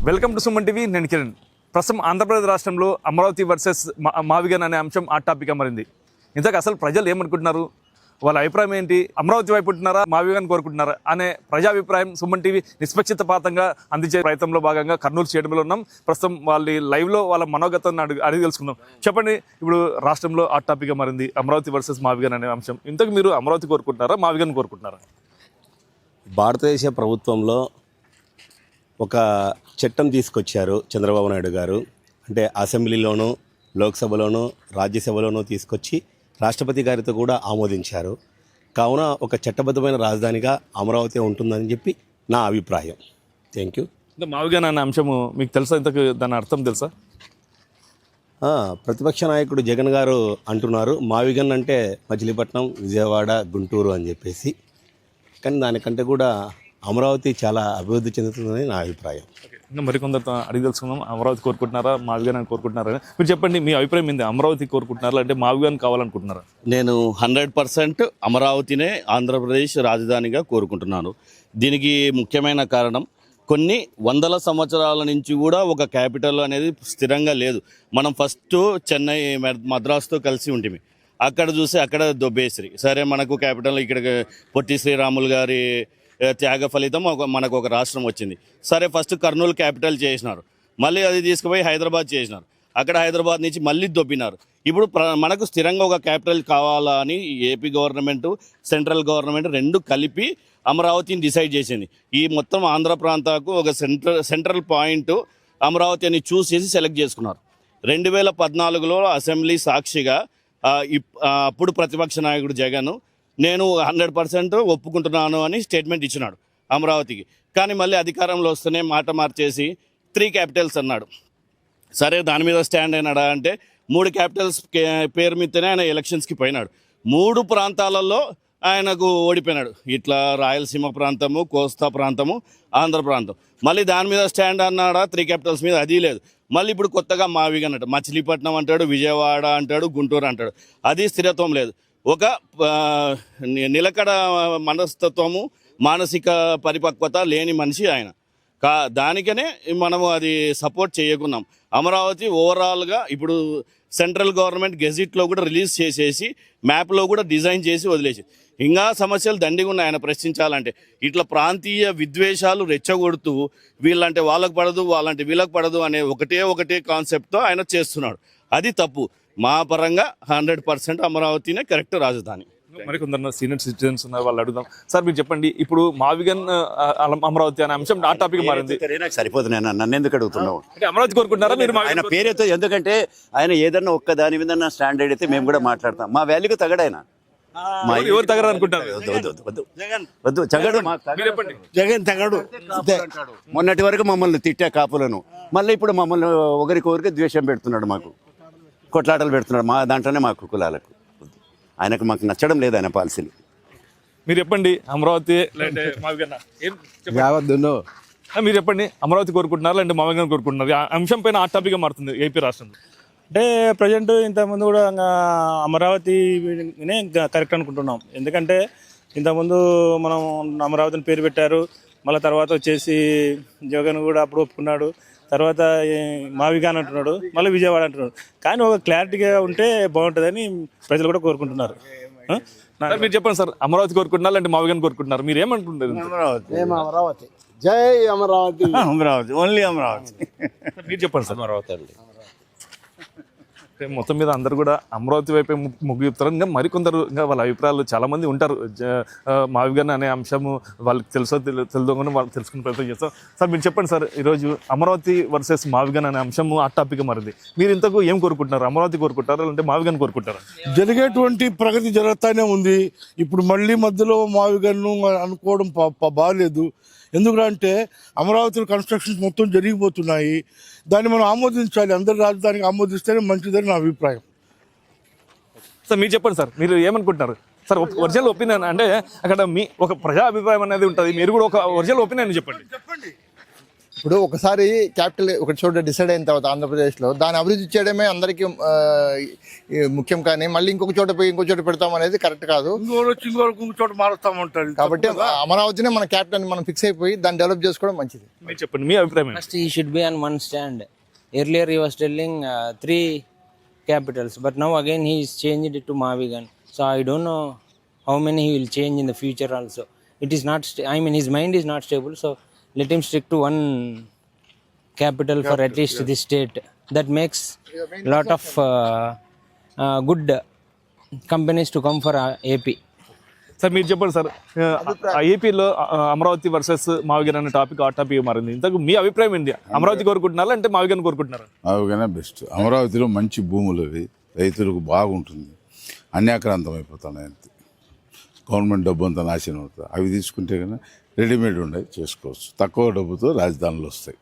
Welcome to Suman TV. నేను కిరణ్. ప్రస్తుతం ఆంధ్రప్రదేశ్ రాష్ట్రంలో అమరావతి వర్సెస్ మావిగన్ అనే అంశం హాట్ టాపిక్గా మారింది. ఇంతకు అసలు ప్రజలు ఏమనుకుంటున్నారు, వాళ్ళ అభిప్రాయం ఏంటి, అమరావతి వైపు ఉంటున్నారా మావిగన్ కోరుకుంటున్నారా అనే ప్రజాభిప్రాయం సుమన్ టీవీ నిష్పక్షపాతంగా అందించే ప్రయత్నంలో భాగంగా కర్నూలు స్టేడియంలో ఉన్నాం. ప్రస్తుతం వాళ్ళ లైవ్లో వాళ్ళ మనోగతాన్ని అడిగి తెలుసుకుందాం. చెప్పండి, ఇప్పుడు రాష్ట్రంలో హాట్ టాపిక్గా మారింది అమరావతి వర్సెస్ మావిగన్ అనే అంశం. ఇంతకు మీరు అమరావతి కోరుకుంటున్నారా మావిగన్ కోరుకుంటున్నారా? భారతదేశ ప్రభుత్వంలో ఒక చట్టం తీసుకొచ్చారు చంద్రబాబు నాయుడు గారు. అంటే అసెంబ్లీలోనూ లోక్సభలోనూ రాజ్యసభలోనూ తీసుకొచ్చి రాష్ట్రపతి గారితో కూడా ఆమోదించారు. కావున ఒక చట్టబద్ధమైన రాజధానిగా అమరావతి ఉంటుందని చెప్పి నా అభిప్రాయం. Thank you. మావిగన్ అనే అంశము మీకు తెలుసా? ఇంతకు దాని అర్థం తెలుసా? ప్రతిపక్ష నాయకుడు జగన్ గారు అంటున్నారు మావిగన్ అంటే మచిలీపట్నం, విజయవాడ, గుంటూరు అని చెప్పేసి. కానీ దానికంటే కూడా అమరావతి చాలా అభివృద్ధి చెందుతుందని నా అభిప్రాయం. ఇంకా మరికొందరితో అడిగి తెలుసుకుందాం. అమరావతి కోరుకుంటున్నారా మావిగన్ అని కోరుకుంటున్నారా? మీరు చెప్పండి, మీ అభిప్రాయం ఏంది? అమరావతి కోరుకుంటున్నారా అంటే మావిగన్ కావాలనుకుంటున్నారా? నేను 100% అమరావతినే ఆంధ్రప్రదేశ్ రాజధానిగా కోరుకుంటున్నాను. దీనికి ముఖ్యమైన కారణం, కొన్ని వందల సంవత్సరాల నుంచి కూడా ఒక క్యాపిటల్ అనేది స్థిరంగా లేదు. మనం ఫస్ట్ చెన్నై, మద్రాసుతో కలిసి ఉంటుంది. అక్కడ చూసి అక్కడ దొబ్బేసిరి. సరే, మనకు క్యాపిటల్ ఇక్కడ పొట్టి శ్రీరాములు గారి త్యాగ ఫలితం మనకు ఒక రాష్ట్రం వచ్చింది. సరే, ఫస్ట్ కర్నూలు క్యాపిటల్ చేసినారు, మళ్ళీ అది తీసుకుపోయి హైదరాబాద్ చేసినారు. అక్కడ హైదరాబాద్ నుంచి మళ్ళీ దొబ్బినారు. ఇప్పుడు మనకు స్థిరంగా ఒక క్యాపిటల్ కావాలా అని ఏపీ గవర్నమెంట్, సెంట్రల్ గవర్నమెంట్ రెండు కలిపి అమరావతిని డిసైడ్ చేసింది. ఈ మొత్తం ఆంధ్ర ప్రాంతాలకు ఒక సెంట్రల్ పాయింట్ అమరావతి అని చూసేసి సెలెక్ట్ చేసుకున్నారు. 2014లో అసెంబ్లీ సాక్షిగా అప్పుడు ప్రతిపక్ష నాయకుడు జగన్ నేను 100% ఒప్పుకుంటున్నాను అని స్టేట్మెంట్ ఇచ్చినాడు అమరావతికి. కానీ మళ్ళీ అధికారంలో వస్తేనే మాట మార్చేసి 3 క్యాపిటల్స్ అన్నాడు. సరే, దాని మీద స్టాండ్ అయినాడా అంటే 3 క్యాపిటల్స్ పేరు మీదనే ఆయన ఎలక్షన్స్కి పోయినాడు. 3 ప్రాంతాలలో ఆయనకు ఓడిపోయినాడు. ఇట్లా రాయలసీమ ప్రాంతము, కోస్తా ప్రాంతము, ఆంధ్ర ప్రాంతం. మళ్ళీ దాని మీద స్టాండ్ అన్నాడా 3 క్యాపిటల్స్ మీద? అది లేదు. మళ్ళీ ఇప్పుడు కొత్తగా మావిగన్ అంటాడు, మచిలీపట్నం అంటాడు, విజయవాడ అంటాడు, గుంటూరు అంటాడు. అది స్థిరత్వం లేదు. ఒక నిలకడ మనస్తత్వము, మానసిక పరిపక్వత లేని మనిషి ఆయన. దానికనే మనము అది సపోర్ట్ చేయకున్నాం. అమరావతి ఓవరాల్గా ఇప్పుడు సెంట్రల్ గవర్నమెంట్ గెజిట్లో కూడా రిలీజ్ చేసేసి మ్యాప్లో కూడా డిజైన్ చేసి వదిలేసి, ఇంకా సమస్యలు దండిగా ఉన్నాయి ఆయన ప్రశ్నించాలంటే. ఇట్లా ప్రాంతీయ విద్వేషాలు రెచ్చగొడుతూ వీళ్ళంటే వాళ్ళకు పడదు, వాళ్ళంటే వీళ్ళకి పడదు అనే ఒకటే కాన్సెప్ట్తో ఆయన చేస్తున్నాడు. అది తప్పు. మా పరంగా 100% అమరావతినే కరెక్ట్ రాజధాని. మరికొందరు సీనియర్ సిటిజన్స్ ఉన్నారు, వాళ్ళు అడుగుదాం. సార్, మీరు చెప్పండి, ఇప్పుడు మావిగన్ అమరావతి అనే అంశం ఆ టాపిక్ మారింది. నాకు సరిపోతుంది, నన్ను ఎందుకు అడుగుతున్నావు? అమరావతి కోరుకుంటున్నారా మీరు? ఆయన పేరుతో, ఎందుకంటే ఆయన ఏదన్నా ఒక్క దాని మీద స్టాండర్డ్ అయితే మేము కూడా మాట్లాడతాం. మా వాల్యూకి తగడాయన. ఎవరు తగరు అనుకుంటారు? వద్దు, తగడు. జగన్ తగడు. మొన్నటి వరకు మమ్మల్ని తిట్టే కాపులను మళ్ళీ ఇప్పుడు మమ్మల్ని ఒకరికొకరికి ద్వేషం పెడుతున్నాడు, మాకు కొట్లాటలు పెడుతున్నాడు. మా దాంట్లోనే మాకు కులాలకు ఆయనకు మాకు నచ్చడం లేదు ఆయన పాలసీలు. మీరు చెప్పండి, అమరావతి లేదంటే మావిగన్? మీరు చెప్పండి, అమరావతి కోరుకుంటున్నారా లేదంటే మావిగన్ కోరుకుంటున్నారు? అంశం పైన ఆ టాపిక్గా మారుతుంది ఏపీ రాష్ట్రంలో. అంటే ప్రజెంట్ ఇంతకుముందు కూడా అమరావతినే కరెక్ట్ అనుకుంటున్నాం. ఎందుకంటే ఇంతకుముందు మనం అమరావతిని పేరు పెట్టారు, మళ్ళీ తర్వాత వచ్చేసి జగన్ కూడా అప్పుడు ఒప్పుకున్నాడు, తర్వాత మావిగన్ అంటున్నాడు, మళ్ళీ విజయవాడ అంటున్నాడు. కానీ ఒక క్లారిటీగా ఉంటే బాగుంటుందని ప్రజలు కూడా కోరుకుంటున్నారు. మీరు చెప్పండి సార్, అమరావతి కోరుకుంటున్నారు అంటే మావిగన్ కోరుకుంటున్నారు? మీరు ఏమనుకుంటారు? అమరావతి, జై అమరావతి. అమరావతి, ఓన్లీ అమరావతి. మీరు చెప్పండి సార్. అమరావతి అండి. మొత్తం మీద అందరు కూడా అమరావతి వైపే మొగ్గు చెప్తారు. ఇంకా మరికొందరు ఇంకా వాళ్ళ అభిప్రాయాలు చాలామంది ఉంటారు. మావిగన్ అనే అంశము వాళ్ళకి తెలుదో వాళ్ళు తెలుసుకునే ప్రయత్నం చేస్తాం. సార్, మీరు చెప్పండి సార్, ఈరోజు అమరావతి వర్సెస్ మావిగన్ అనే అంశము ఆ టాపిక్ మారింది. మీరు ఇంతకు ఏం కోరుకుంటున్నారు? అమరావతి కోరుకుంటారా లేదంటే మావిగన్ కోరుకుంటారా? జరిగేటువంటి ప్రగతి జరుగుతూనే ఉంది. ఇప్పుడు మళ్ళీ మధ్యలో మావిగన్ అనుకోవడం బాగాలేదు. ఎందుకంటే అమరావతి కన్స్ట్రక్షన్స్ మొత్తం జరిగిపోతున్నాయి. దాన్ని మనం ఆమోదించాలి. అందరి రాజధానికి ఆమోదిస్తేనే మంచిదని నా అభిప్రాయం. సార్, మీరు చెప్పండి సార్, మీరు ఏమనుకుంటున్నారు? సార్, ఒరిజినల్ ఒపీనియన్ అంటే అక్కడ మీ ఒక ప్రజా అభిప్రాయం అనేది ఉంటుంది. మీరు కూడా ఒక ఒరిజినల్ ఒపీనియన్ చెప్పండి. ఇప్పుడు ఒకసారి క్యాపిటల్ ఒక చోట డిసైడ్ అయిన తర్వాత ఆంధ్రప్రదేశ్లో దాని అభివృద్ధి చేయడమే అందరికీ ముఖ్యం, కానీ మళ్ళీ ఇంకొక చోట పోయి ఇంకో చోట పెడతాం అనేది కరెక్ట్ కాదు. ఇంకో చోట మారుస్తామంటారు. కాబట్టి అమరావతినే మన క్యాపిటల్ మనం ఫిక్స్ అయిపోయి దాన్ని డెవలప్ చేసుకోవడం మంచిది. మీరు చెప్పండి మీ అభిప్రాయం ఏంటి? First, he should be on one stand. Earlier, he was telling 3 capitals, but now again he is changed it to Mavigan. So I don't know how many he will change in the future also. It is not. His mind is not stable. So let him stick to one capital for at least this state. That makes lot of good companies to come for AP. Sir మీరు చెప్పండి sir, ఏపీలో Amaravati versus మావిగన్ అనే topic hot topic మారింది. ఇంతకు మీ అభిప్రాయం ఏంటి? అమరావతి కోరుకుంటున్నారా అంటే మావిగన్ కోరుకుంటున్నారా? మావిగనే best. అమరావతిలో మంచి భూములు అవి, రైతులకు బాగుంటుంది. అన్యాక్రాంతం అయిపోతున్నాయి అంతే. గవర్నమెంట్ డబ్బు అంతా నాశనం అవుతుంది. అవి తీసుకుంటే కన్నా రెడీమేడ్ ఉండేవి చేసుకోవచ్చు. తక్కువ డబ్బుతో రాజధానులు వస్తాయి.